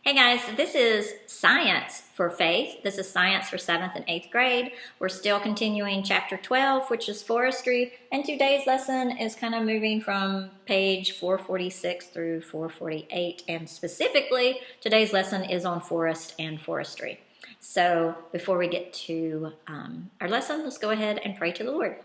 Hey guys, this is Science for Faith. This is Science for 7th and 8th grade. We're still continuing chapter 12, which is forestry, and today's lesson is kind of moving from page 446 through 448, and specifically, today's lesson is on forest and forestry. So before we get to our lesson, let's go ahead and pray to the Lord.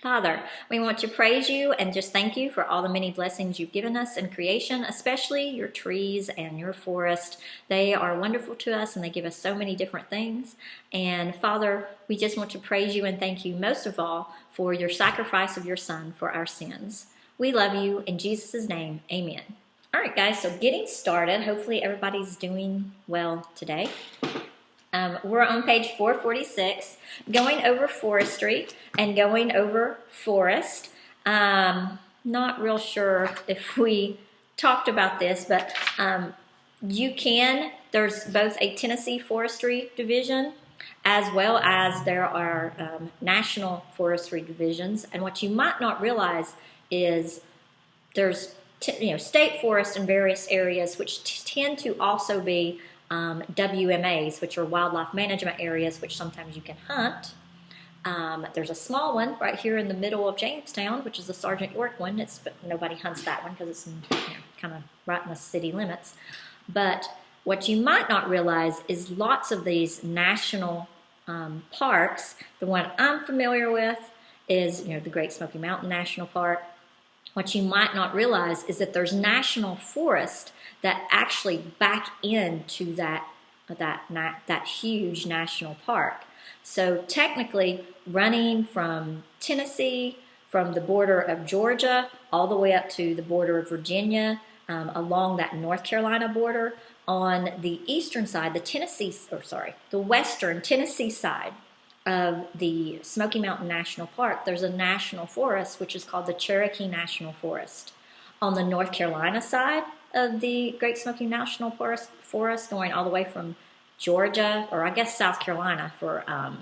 Father, we want to praise you and just thank you for all the many blessings you've given us in creation, especially your trees and your forest. They are wonderful to us and they give us so many different things. And Father, we just want to praise you and thank you most of all for your sacrifice of your Son for our sins. We love you. In Jesus' name, amen. All right, guys, so getting started. Hopefully everybody's doing well today. We're on page 446, going over forestry and going over forest. Not real sure if we talked about this, but there's both a Tennessee Forestry Division as well as there are national forestry divisions. And what you might not realize is there's state forests in various areas which tend to also be WMAs, which are wildlife management areas, which sometimes you can hunt. There's a small one right here in the middle of Jamestown, which is the Sergeant York one. But nobody hunts that one because it's kind of right in the city limits. But what you might not realize is lots of these national parks. The one I'm familiar with is the Great Smoky Mountain National Park. What you might not realize is that there's national forest that actually back into that huge national park. So technically, running from Tennessee, from the border of Georgia, all the way up to the border of Virginia, along that North Carolina border, on the eastern side, the western Tennessee side of the Smoky Mountain National Park, there's a national forest which is called the Cherokee National Forest. On the North Carolina side of the Great Smoky National Forest, going all the way from Georgia, or I guess South Carolina for I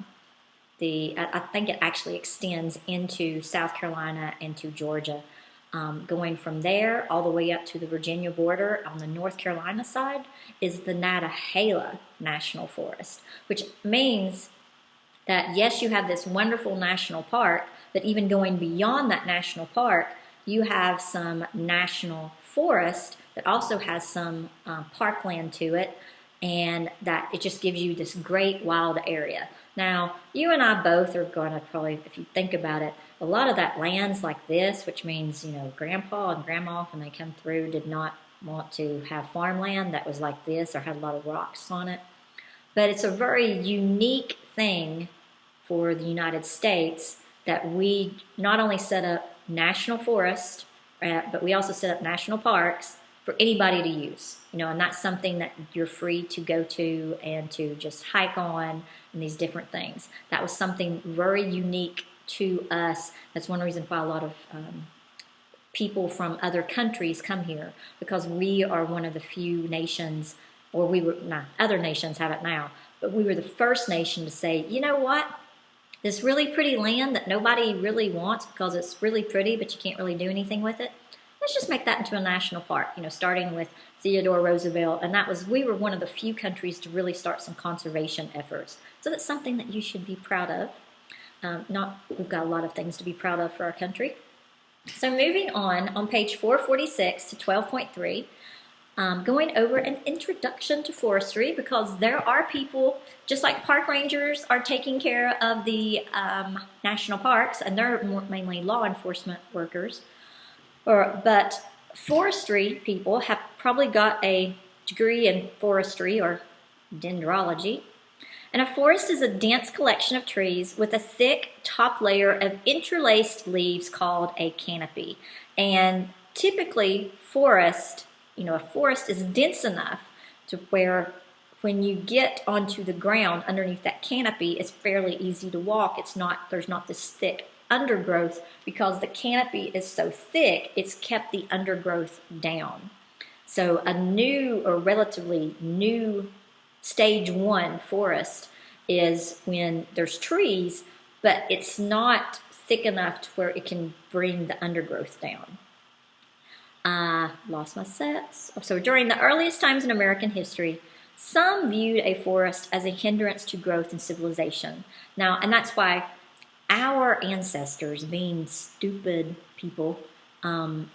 think it actually extends into South Carolina and to Georgia. Going from there all the way up to the Virginia border on the North Carolina side is the Nantahala National Forest, which means that yes, you have this wonderful national park, but even going beyond that national park, you have some national forest that also has some parkland to it, and that it just gives you this great wild area. Now, you and I both are going to probably, if you think about it, a lot of that land's like this, which means, Grandpa and Grandma, when they come through, did not want to have farmland that was like this or had a lot of rocks on it. But it's a very unique thing for the United States that we not only set up national forests, but we also set up national parks for anybody to use. And that's something that you're free to go to and to just hike on and these different things. That was something very unique to us. That's one reason why a lot of people from other countries come here, because we are one of the few nations, or other nations have it now, but we were the first nation to say, you know what? This really pretty land that nobody really wants because it's really pretty, but you can't really do anything with it. Let's just make that into a national park, starting with Theodore Roosevelt. And we were one of the few countries to really start some conservation efforts. So that's something that you should be proud of. We've got a lot of things to be proud of for our country. So moving on page 446 to 12.3, going over an introduction to forestry, because there are people, just like park rangers are taking care of the national parks, and they're mainly law enforcement workers, but forestry people have probably got a degree in forestry or dendrology. And a forest is a dense collection of trees with a thick top layer of interlaced leaves called a canopy. And typically a forest is dense enough to where when you get onto the ground underneath that canopy, it's fairly easy to walk. There's not this thick undergrowth, because the canopy is so thick, it's kept the undergrowth down. So a new or relatively new stage 1 forest is when there's trees, but it's not thick enough to where it can bring the undergrowth down. I lost my sets. So during the earliest times in American history, some viewed a forest as a hindrance to growth and civilization. Now, and that's why our ancestors, being stupid people, and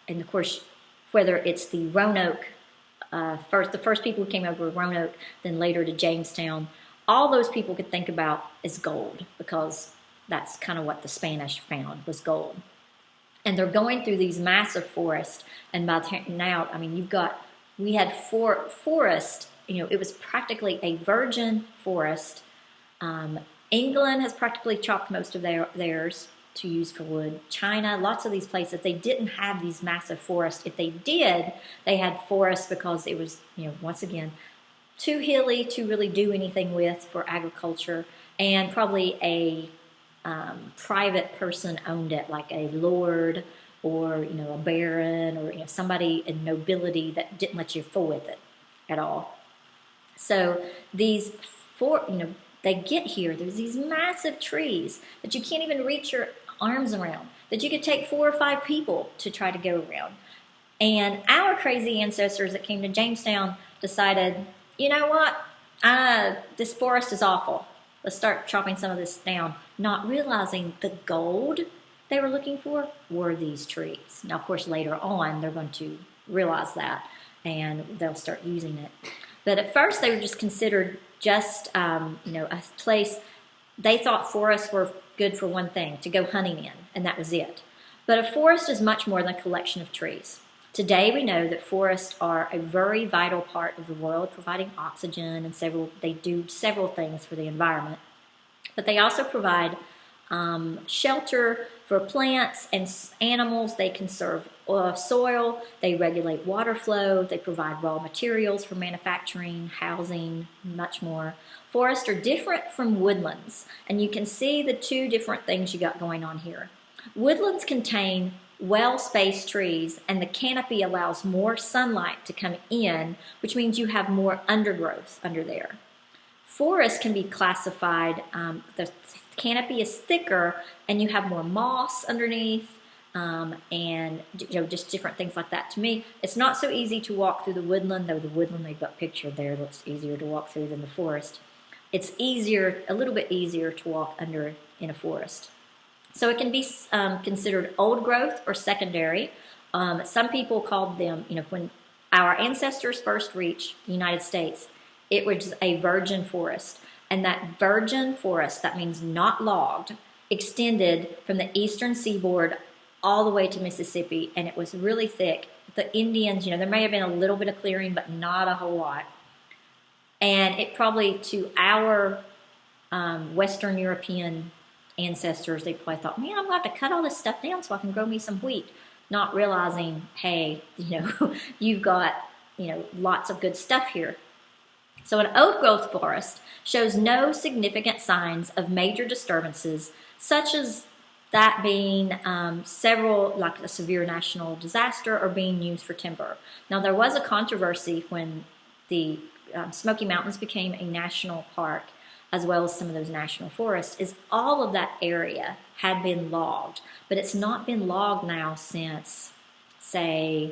of course, whether it's the Roanoke, the first people who came over to Roanoke, then later to Jamestown, all those people could think about is gold, because that's kind of what the Spanish found was gold. And they're going through these massive forests, and by now, I mean, we had forest, it was practically a virgin forest. England has practically chopped most of theirs to use for wood. China, lots of these places, they didn't have these massive forests. If they did, they had forests because it was, once again, too hilly to really do anything with for agriculture, and probably a private person owned it, like a lord or a baron or somebody in nobility that didn't let you fool with it at all. So these they get here. There's these massive trees that you can't even reach your arms around, that you could take 4 or 5 people to try to go around. And our crazy ancestors that came to Jamestown decided, you know what? This forest is awful. Let's start chopping some of this down, not realizing the gold they were looking for were these trees. Now, of course, later on, they're going to realize that, and they'll start using it. But at first, they were just considered just, a place. They thought forests were good for one thing, to go hunting in, and that was it. But a forest is much more than a collection of trees. Today, we know that forests are a very vital part of the world, providing oxygen, and they do several things for the environment. But they also provide shelter for plants and animals. They conserve soil. They regulate water flow. They provide raw materials for manufacturing, housing, much more. Forests are different from woodlands, and you can see the two different things you got going on here. Woodlands contain well-spaced trees, and the canopy allows more sunlight to come in, which means you have more undergrowth under there. Forests can be classified, the canopy is thicker, and you have more moss underneath, and just different things like that. To me, it's not so easy to walk through the woodland, though the woodland they've got pictured there looks easier to walk through than the forest. It's a little bit easier to walk under in a forest. So it can be considered old growth or secondary. Some people called them, when our ancestors first reached the United States, it was a virgin forest. And that virgin forest, that means not logged, extended from the eastern seaboard all the way to Mississippi, and it was really thick. The Indians, there may have been a little bit of clearing, but not a whole lot. And it probably, to our Western European ancestors, they probably thought, man, I'm going to have to cut all this stuff down so I can grow me some wheat. Not realizing, hey, you've got, lots of good stuff here. So an old growth forest shows no significant signs of major disturbances, such as that being several, like a severe national disaster, or being used for timber. Now, there was a controversy when the Smoky Mountains became a national park, as well as some of those national forests, is all of that area had been logged. But it's not been logged now since, say,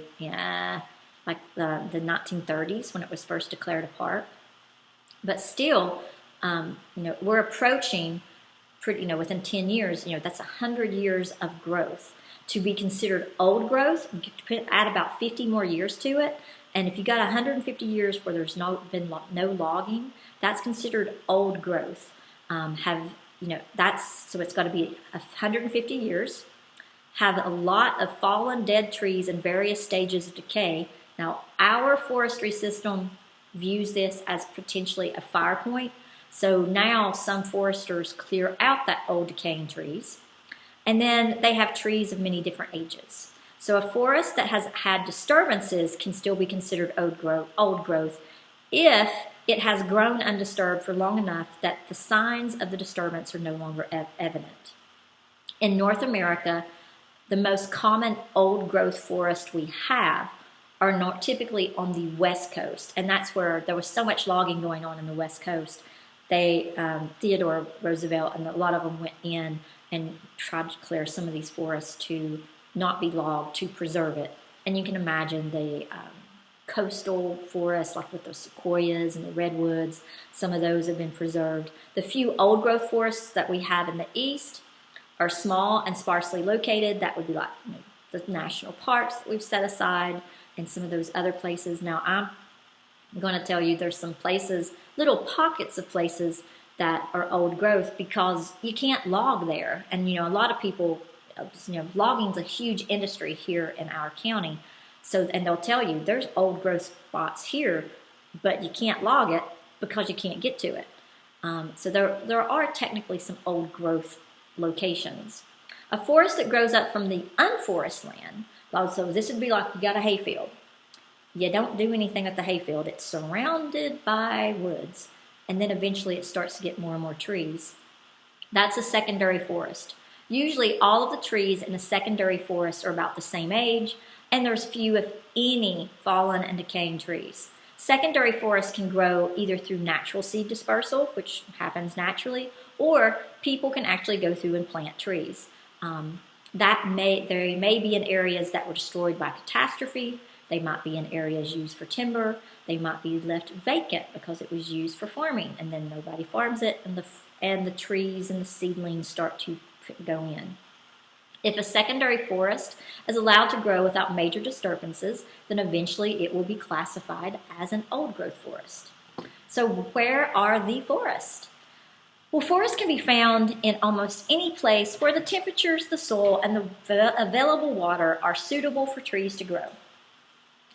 like the 1930s, when it was first declared a park. But still, we're approaching, within 10 years, that's 100 years of growth. To be considered old growth, you add about 50 more years to it. And if you got 150 years where there's been no logging, that's considered old growth. So it's got to be 150 years, have a lot of fallen dead trees in various stages of decay. Now, our forestry system views this as potentially a fire point. So now some foresters clear out that old decaying trees, and then they have trees of many different ages. So a forest that has had disturbances can still be considered old growth if it has grown undisturbed for long enough that the signs of the disturbance are no longer evident. In North America, the most common old growth forest we have are not typically on the West Coast, and that's where there was so much logging going on in the West Coast. Theodore Roosevelt and a lot of them went in and tried to clear some of these forests to not be logged, to preserve it. And you can imagine the coastal forests, like with the sequoias and the redwoods, some of those have been preserved. The few old growth forests that we have in the east are small and sparsely located. That would be like the national parks that we've set aside and some of those other places. Now I'm going to tell you there's some places, little pockets of places that are old growth because you can't log there. And a lot of people, logging's a huge industry here in our county. So, and they'll tell you there's old growth spots here, but you can't log it because you can't get to it. So there are technically some old growth locations. A forest that grows up from the unforested land, so this would be like you got a hayfield. You don't do anything at the hayfield. It's surrounded by woods, and then eventually it starts to get more and more trees. That's a secondary forest. Usually all of the trees in a secondary forest are about the same age, and there's few, if any, fallen and decaying trees. Secondary forests can grow either through natural seed dispersal, which happens naturally, or people can actually go through and plant trees. They may be in areas that were destroyed by catastrophe. They might be in areas used for timber. They might be left vacant because it was used for farming, and then nobody farms it, and the trees and the seedlings start to go in. If a secondary forest is allowed to grow without major disturbances, then eventually it will be classified as an old growth forest. So where are the forests? Well, forests can be found in almost any place where the temperatures, the soil, and the available water are suitable for trees to grow.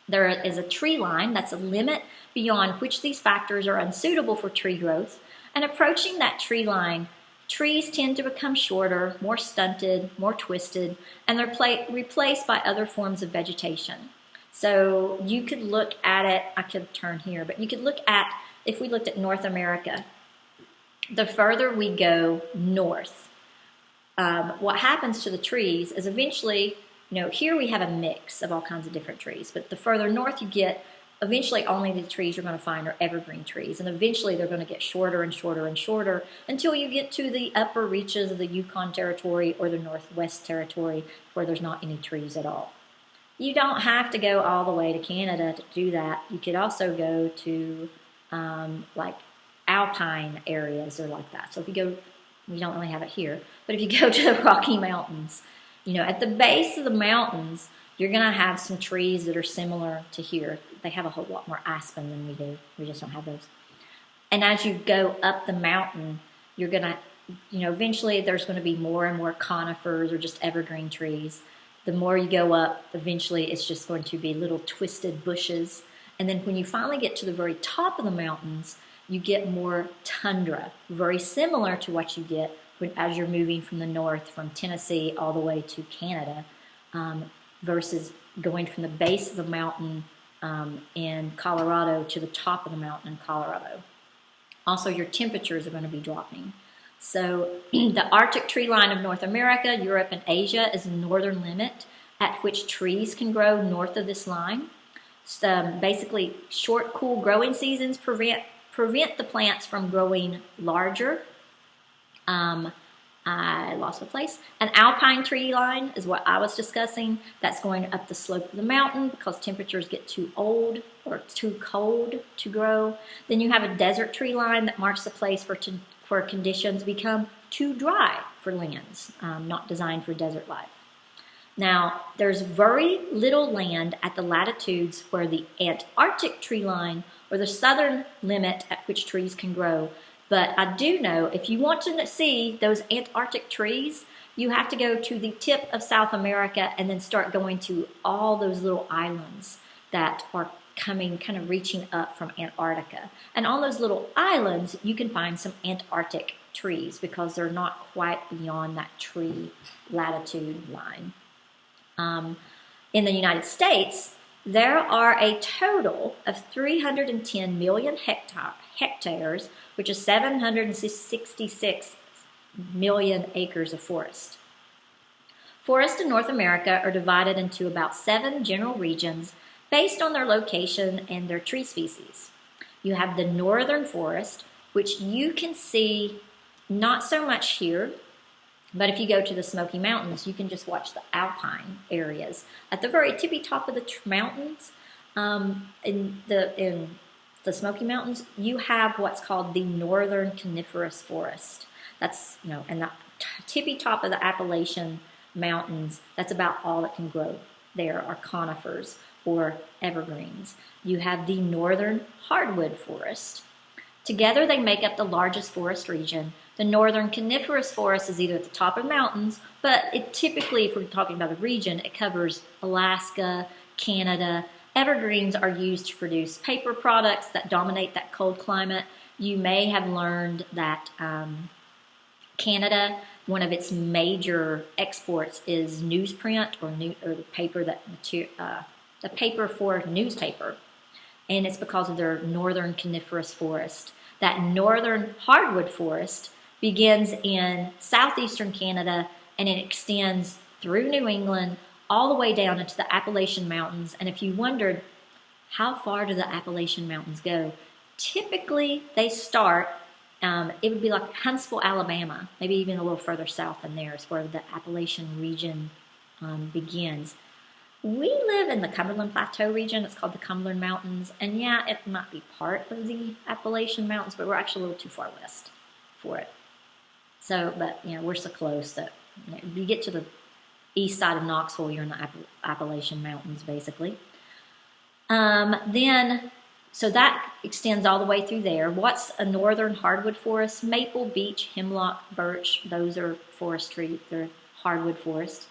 There is a tree line that's a limit beyond which these factors are unsuitable for tree growth, and approaching that tree line, trees tend to become shorter, more stunted, more twisted, and they're replaced by other forms of vegetation. So you could look at it, I could turn here, but you could look at, if we looked at North America, the further we go north, what happens to the trees is eventually, here we have a mix of all kinds of different trees, but the further north you get, eventually only the trees you're going to find are evergreen trees, and eventually they're going to get shorter and shorter and shorter until you get to the upper reaches of the Yukon Territory or the Northwest Territory where there's not any trees at all. You don't have to go all the way to Canada to do that. You could also go to like alpine areas or like that. So if you go, we don't really have it here, but if you go to the Rocky Mountains, at the base of the mountains, you're going to have some trees that are similar to here. They have a whole lot more aspen than we do. We just don't have those. And as you go up the mountain, you're going to, eventually there's going to be more and more conifers or just evergreen trees. The more you go up, eventually it's just going to be little twisted bushes. And then when you finally get to the very top of the mountains, you get more tundra, very similar to what you get as you're moving from the north, from Tennessee all the way to Canada, versus going from the base of the mountain in Colorado to the top of the mountain in Colorado. Also, your temperatures are going to be dropping. So the Arctic tree line of North America, Europe, and Asia is the northern limit at which trees can grow north of this line. So, basically, short, cool growing seasons prevent the plants from growing larger. I lost my place. An alpine tree line is what I was discussing. That's going up the slope of the mountain because temperatures get too old or too cold to grow. Then you have a desert tree line that marks the place where conditions become too dry for lands, not designed for desert life. Now, there's very little land at the latitudes where the Antarctic tree line or the southern limit at which trees can grow. But I do know if you want to see those Antarctic trees, you have to go to the tip of South America and then start going to all those little islands that are kind of reaching up from Antarctica. And on those little islands, you can find some Antarctic trees because they're not quite beyond that tree latitude line. In the United States, there are a total of 310 million hectares, which is 766 million acres of forest. Forests in North America are divided into about 7 general regions based on their location and their tree species. You have the northern forest, which you can see not so much here, But if you go to the Smoky Mountains, you can just watch the alpine areas. At the very tippy top of the mountains, in the Smoky Mountains, you have what's called the northern coniferous forest. That's, and the tippy top of the Appalachian Mountains, that's about all that can grow there are conifers or evergreens. You have the northern hardwood forest. Together, they make up the largest forest region. The northern coniferous forest is either at the top of mountains, but it typically, if we're talking about a region, it covers Alaska, Canada. Evergreens are used to produce paper products that dominate that cold climate. You may have learned that Canada, one of its major exports is newsprint or the paper the paper for newspaper, and it's because of their northern coniferous forest. That northern hardwood forest begins in southeastern Canada and it extends through New England all the way down into the Appalachian Mountains. And if you wondered, how far do the Appalachian Mountains go? Typically, they start, it would be like Huntsville, Alabama, maybe even a little further south than there is where the Appalachian region begins. We live in the Cumberland Plateau region. It's called the Cumberland Mountains. And yeah, it might be part of the Appalachian Mountains, but we're actually a little too far west for it. So, but, we're so close that if you get to the east side of Knoxville, you're in the Appalachian Mountains, basically. So that extends all the way through there. What's a northern hardwood forest? Maple, beech, hemlock, birch, those are forestry. They're hardwood forest.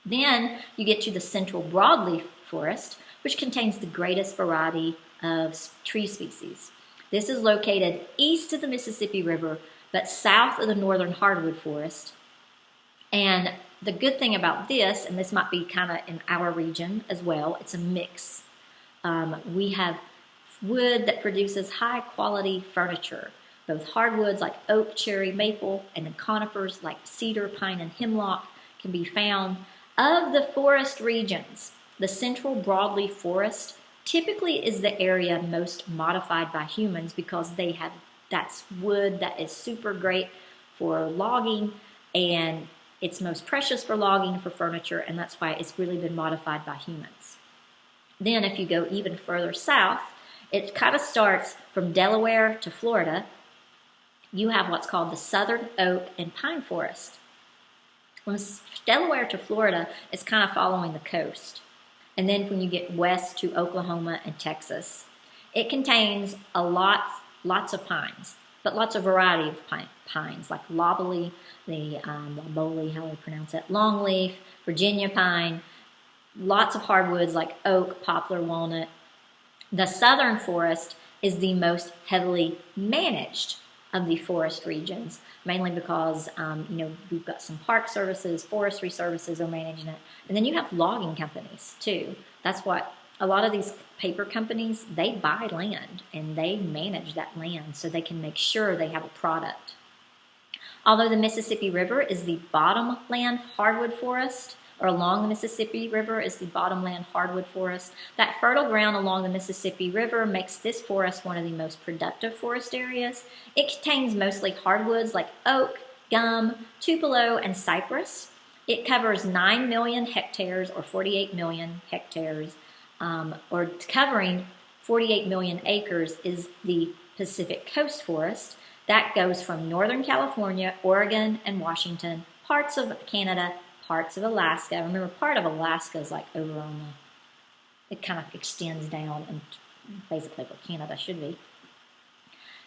Then you get to the central broadleaf forest, which contains the greatest variety of tree species. This is located east of the Mississippi River, but south of the northern hardwood forest. And the good thing about this, and this might be kind of in our region as well, it's a mix. We have wood that produces high quality furniture, both hardwoods like oak, cherry, maple, and then conifers like cedar, pine, and hemlock can be found. Of the forest regions, the central broadleaf forest typically is the area most modified by humans because that's wood that is super great for logging, and it's most precious for logging, for furniture, and that's why it's really been modified by humans. Then if you go even further south, it kind of starts from Delaware to Florida. You have what's called the southern oak and pine forest. From Delaware to Florida, it's kind of following the coast. And then when you get west to Oklahoma and Texas, it contains lots of pines, but lots of variety of pines, like loblolly, loblolly, how do you pronounce it, longleaf, Virginia pine, lots of hardwoods like oak, poplar, walnut. The southern forest is the most heavily managed of the forest regions, mainly because, we've got some park services, forestry services are managing it. And then you have logging companies too. That's what a lot of these paper companies, they buy land and they manage that land so they can make sure they have a product. Although the Mississippi River is the bottomland hardwood forest, or along the Mississippi River is the bottomland hardwood forest. That fertile ground along the Mississippi River makes this forest one of the most productive forest areas. It contains mostly hardwoods like oak, gum, tupelo, and cypress. It covers 9 million hectares or 48 million hectares, or covering 48 million acres is the Pacific Coast Forest. That goes from Northern California, Oregon, and Washington, parts of Canada, parts of Alaska. Remember, part of Alaska is like over on it kind of extends down and basically where Canada should be.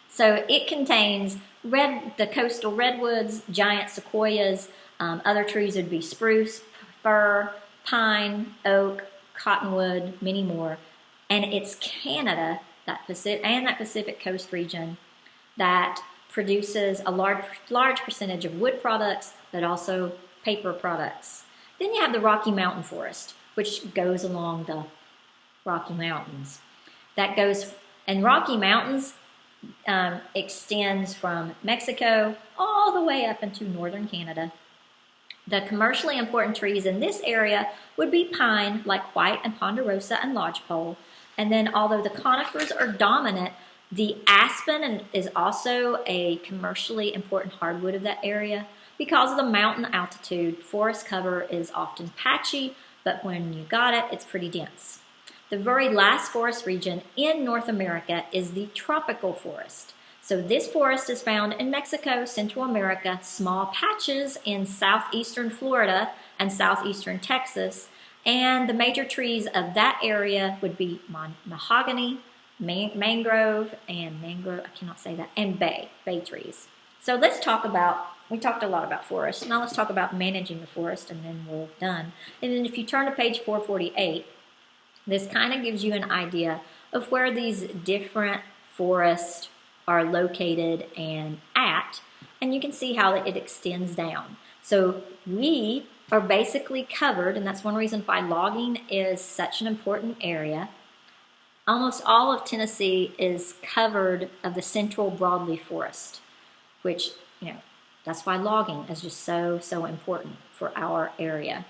So it contains the coastal redwoods, giant sequoias, other trees would be spruce, fir, pine, oak, cottonwood, many more. And it's Canada, that Pacific Coast region that produces a large percentage of wood products, but also paper products. Then you have the Rocky Mountain Forest, which goes along the Rocky Mountains. And Rocky Mountains extends from Mexico all the way up into northern Canada. The commercially important trees in this area would be pine, like white and ponderosa and lodgepole. And then although the conifers are dominant, the aspen is also a commercially important hardwood of that area. Because of the mountain altitude, forest cover is often patchy, but when you got it, it's pretty dense. The very last forest region in North America is the tropical forest. So this forest is found in Mexico, Central America, small patches in southeastern Florida and southeastern Texas, and the major trees of that area would be mahogany, mangrove, and bay trees. So let's talk about, we talked a lot about forest. Now let's talk about managing the forest, and then we're done. And then if you turn to page 448, this kind of gives you an idea of where these different forests are located and at, and you can see how it extends down. So we are basically covered, and that's one reason why logging is such an important area. Almost all of Tennessee is covered of the central broadleaf forest, which, that's why logging is just so important for our area.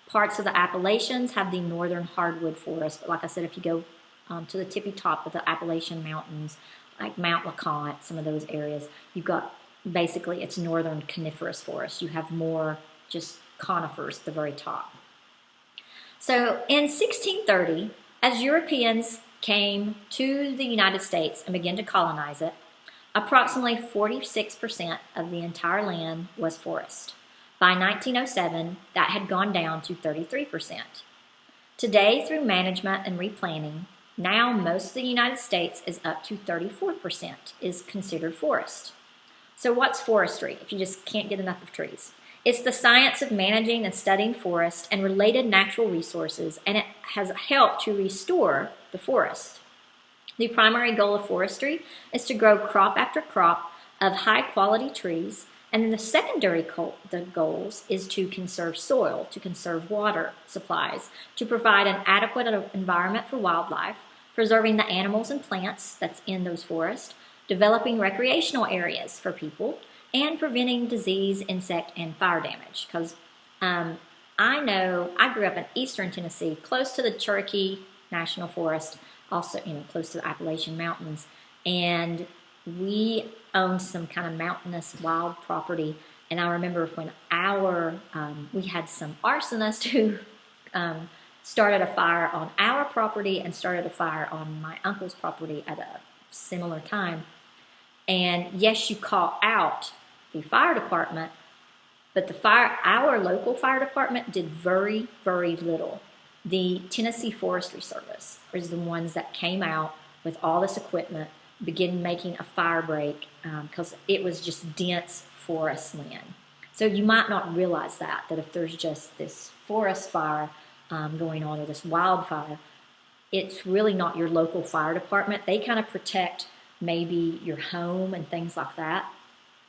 Parts of the Appalachians have the northern hardwood forest, but like I said, if you go to the tippy top of the Appalachian Mountains, like Mount LeConte, some of those areas, you've got basically it's northern coniferous forest. You have more just conifers at the very top. So in 1630, as Europeans came to the United States and began to colonize it, approximately 46% of the entire land was forest. By 1907, that had gone down to 33%. Today, through management and replanting, now most of the United States is up to 34% is considered forest. So what's forestry if you just can't get enough of trees? It's the science of managing and studying forest and related natural resources, and it has helped to restore the forest. The primary goal of forestry is to grow crop after crop of high-quality trees, and then the secondary goals is to conserve soil, to conserve water supplies, to provide an adequate environment for wildlife, preserving the animals and plants that's in those forests, developing recreational areas for people, and preventing disease, insect, and fire damage. Because I know I grew up in eastern Tennessee, close to the Cherokee National Forest, also close to the Appalachian Mountains, and we owned some kind of mountainous wild property. And I remember when we had some arsonists who started a fire on our property and started a fire on my uncle's property at a similar time. And yes, you call out the fire department, but our local fire department did very, very little. The Tennessee Forestry Service is the ones that came out with all this equipment, began making a fire break because it was just dense forest land. So you might not realize that if there's just this forest fire going on, or this wildfire, it's really not your local fire department. They kind of protect maybe your home and things like that.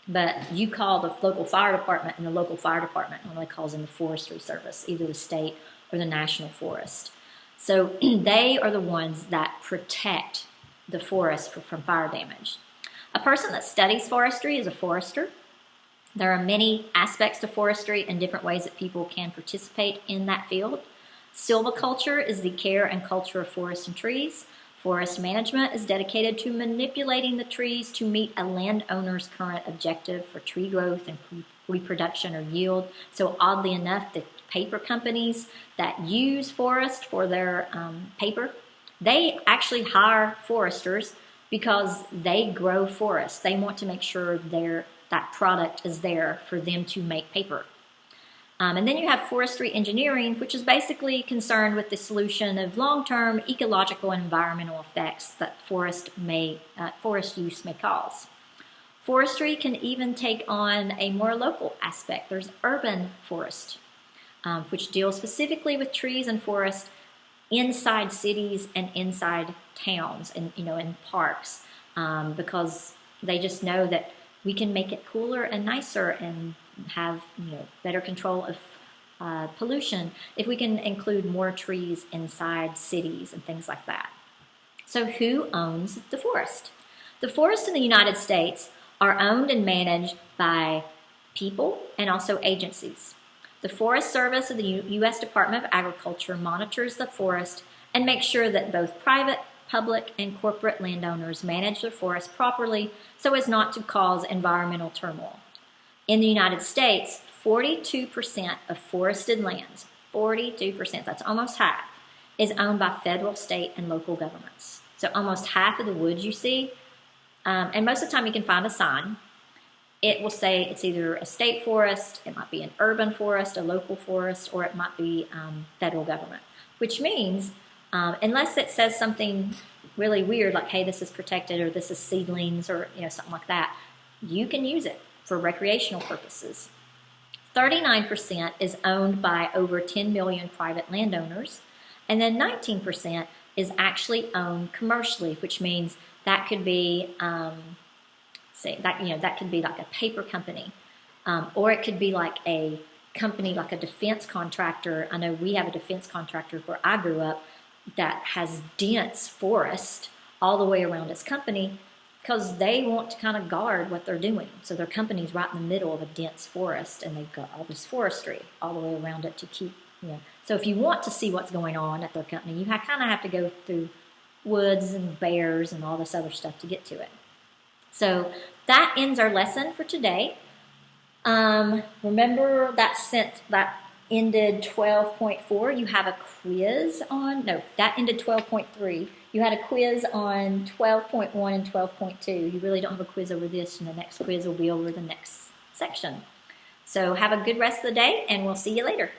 But you call the local fire department, and the local fire department normally calls in the Forestry Service, either the state or the national forest. So they are the ones that protect the forest from fire damage. A person that studies forestry is a forester. There are many aspects to forestry and different ways that people can participate in that field. Silviculture is the care and culture of forests and trees. Forest management is dedicated to manipulating the trees to meet a landowner's current objective for tree growth and reproduction or yield. So oddly enough, the paper companies that use forest for their paper, they actually hire foresters because they grow forests. They want to make sure that product is there for them to make paper. And then you have forestry engineering, which is basically concerned with the solution of long-term ecological and environmental effects that forest use may cause. Forestry can even take on a more local aspect. There's urban forest, which deals specifically with trees and forests inside cities and inside towns and in parks, because they just know that we can make it cooler and nicer and have better control of pollution if we can include more trees inside cities and things like that. So who owns the forest? The forests in the United States are owned and managed by people and also agencies. The Forest Service of the U.S. Department of Agriculture monitors the forest and makes sure that both private, public, and corporate landowners manage their forests properly so as not to cause environmental turmoil. In the United States, 42% of forested lands, 42%, that's almost half, is owned by federal, state, and local governments. So almost half of the woods you see, and most of the time you can find a sign. It will say it's either a state forest, it might be an urban forest, a local forest, or it might be federal government, which means unless it says something really weird like, hey, this is protected or this is seedlings or something like that, you can use it for recreational purposes. 39% is owned by over 10 million private landowners, and then 19% is actually owned commercially, which means that could be that could be like a paper company, or it could be like a company, like a defense contractor. I know we have a defense contractor where I grew up that has dense forest all the way around its company because they want to kind of guard what they're doing. So their company's right in the middle of a dense forest, and they've got all this forestry all the way around it to keep, So if you want to see what's going on at their company, you kind of have to go through woods and bears and all this other stuff to get to it. So that ends our lesson for today. Remember that ended 12.4. You have a quiz on, no, that ended 12.3. You had a quiz on 12.1 and 12.2. You really don't have a quiz over this, and the next quiz will be over the next section. So have a good rest of the day, and we'll see you later.